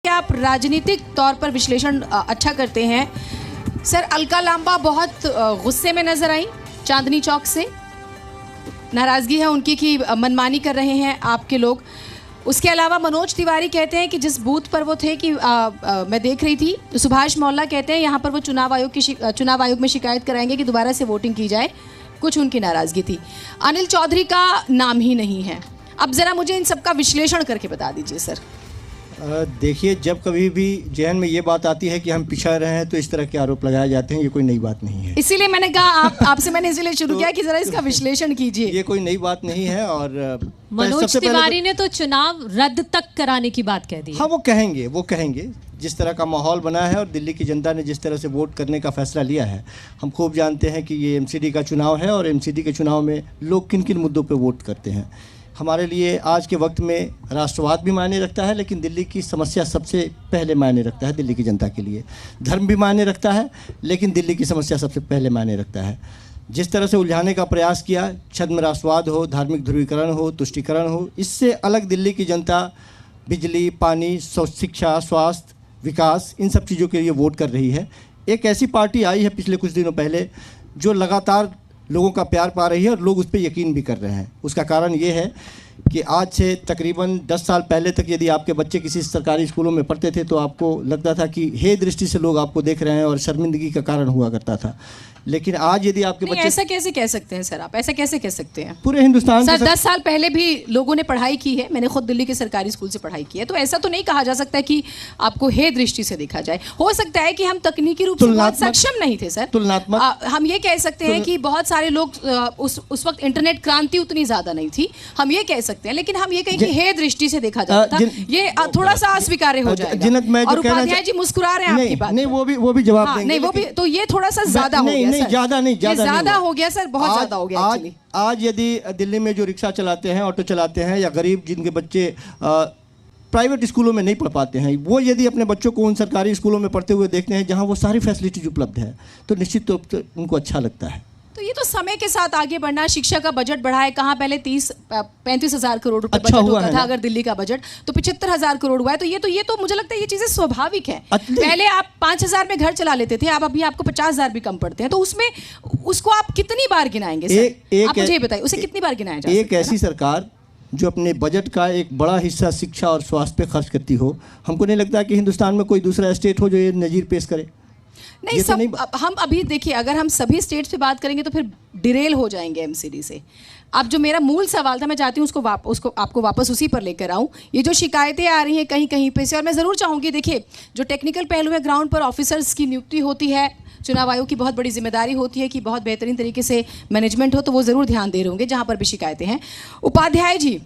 आप राजनीतिक तौर पर विश्लेषण अच्छा करते हैं सर। अलका लांबा बहुत गुस्से में नजर आई चांदनी चौक से, नाराजगी है उनकी कि मनमानी कर रहे हैं आपके लोग। उसके अलावा मनोज तिवारी कहते हैं कि जिस बूथ पर वो थे कि मैं देख रही थी, तो सुभाष मोहल्ला कहते हैं यहाँ पर वो चुनाव आयोग में शिकायत कराएंगे कि दोबारा से वोटिंग की जाए। कुछ उनकी नाराजगी थी। अनिल चौधरी का नाम ही नहीं है। अब जरा मुझे इन सब का विश्लेषण करके बता दीजिए सर। देखिए, जब कभी भी जहन में ये बात आती है कि हम पिछड़ रहे हैं तो इस तरह के आरोप लगाए जाते हैं। ये कोई नई बात नहीं है, इसीलिए मैंने कहा आपसे मैंने इसलिए शुरू किया कि जरा इसका विश्लेषण कीजिए। ये कोई नई बात नहीं है। और मनोज तिवारी ने तो चुनाव रद्द तक कराने की बात कह दी। हाँ, वो कहेंगे जिस तरह का माहौल बना है और दिल्ली की जनता ने जिस तरह से वोट करने का फैसला लिया है, हम खूब जानते हैं कि ये एमसीडी का चुनाव है और एमसीडी के चुनाव में लोग किन किन मुद्दों पर वोट करते हैं। हमारे लिए आज के वक्त में राष्ट्रवाद भी मायने रखता है, लेकिन दिल्ली की समस्या सबसे पहले मायने रखता है दिल्ली की जनता के लिए। धर्म भी मायने रखता है, लेकिन दिल्ली की समस्या सबसे पहले मायने रखता है। जिस तरह से उलझाने का प्रयास किया, छद्म राष्ट्रवाद हो, धार्मिक ध्रुवीकरण हो, तुष्टीकरण हो, इससे अलग दिल्ली की जनता बिजली, पानी, शिक्षा, स्वास्थ्य, विकास, इन सब चीज़ों के लिए वोट कर रही है। एक ऐसी पार्टी आई है पिछले कुछ दिनों पहले जो लगातार लोगों का प्यार पा रही है और लोग उस पर यकीन भी कर रहे हैं। उसका कारण ये है कि आज से तकरीबन 10 साल पहले तक यदि आपके बच्चे किसी सरकारी स्कूलों में पढ़ते थे तो आपको लगता था कि हे दृष्टि से लोग आपको देख रहे हैं और शर्मिंदगी का कारण हुआ करता था। लेकिन आज यदि आपके बच्चे, ऐसा कैसे कह सकते हैं सर? आप ऐसा कैसे कह सकते हैं? पूरे हिंदुस्तान सर 10 साल पहले भी लोगों ने पढ़ाई की है। मैंने खुद दिल्ली के सरकारी स्कूल से पढ़ाई की है, तो ऐसा तो नहीं कहा जा सकता कि आपको हे दृष्टि से देखा जाए। हो सकता है कि हम तकनीकी रूप से बहुत सक्षम नहीं थे सर। तुलनात्मक हम ये कह सकते हैं कि बहुत सारे लोग उस वक्त इंटरनेट क्रांति उतनी ज्यादा नहीं थी, हम ये कह सकते हैं। लेकिन हम ये कहें कि हे दृष्टि से देखा जाता था, ये थोड़ा सा अस्वीकार्य हो जाएगा। और उपाध्याय जी मुस्कुरा रहे हैं आपकी बात। नहीं, वो भी जवाब देंगे। नहीं, वो भी तो ये थोड़ा सा ज्यादा हो गया सर। ज्यादा हो गया सर, बहुत ज्यादा हो गया। आज यदि दिल्ली में जो रिक्शा चलाते हैं, ऑटो चलाते हैं, या गरीब जिनके बच्चे प्राइवेट स्कूलों में नहीं पढ़ पाते हैं, वो यदि अपने बच्चों को उन सरकारी स्कूलों में पढ़ते हुए देखते हैं जहां वो सारी फैसिलिटीज उपलब्ध है, तो निश्चित तौर पर उनको अच्छा लगता है। तो ये तो समय के साथ आगे बढ़ना। शिक्षा का बजट बढ़ा है, कहाँ पहले 35 हजार करोड़ रुपए अच्छा बजट होता था अगर दिल्ली का बजट, तो 75 हजार करोड़ हुआ है। तो ये तो मुझे लगता है ये चीजें स्वाभाविक है। पहले आप 5,000 में घर चला लेते थे, आप अभी आपको 50,000 भी कम पड़ते हैं। तो उसमें उसको आप कितनी बार गिनाएंगे सर? आप मुझे बताइए, उसे कितनी बार गिनाया जा सकता है? एक ऐसी सरकार जो अपने बजट का एक बड़ा हिस्सा शिक्षा और स्वास्थ्य पे खर्च करती हो, हमको नहीं लगता कि हिंदुस्तान में कोई दूसरा स्टेट हो जो ये नजीर पेश करे। नहीं, सब हम अभी देखिए, अगर हम सभी स्टेट्स पे बात करेंगे तो फिर डिरेल हो जाएंगे एमसीडी से। अब जो मेरा मूल सवाल था, मैं चाहती हूँ उसको आपको वापस उसी पर लेकर आऊँ। ये जो शिकायतें आ रही हैं कहीं कहीं पे से, और मैं ज़रूर चाहूँगी, देखिए जो टेक्निकल पहलू है, ग्राउंड पर ऑफिसर्स की नियुक्ति होती है, चुनाव आयोग की बहुत बड़ी जिम्मेदारी होती है कि बहुत बेहतरीन तरीके से मैनेजमेंट हो, तो वो ज़रूर ध्यान दे रहे होंगे जहाँ पर भी शिकायतें हैं। उपाध्याय जी,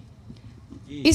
इस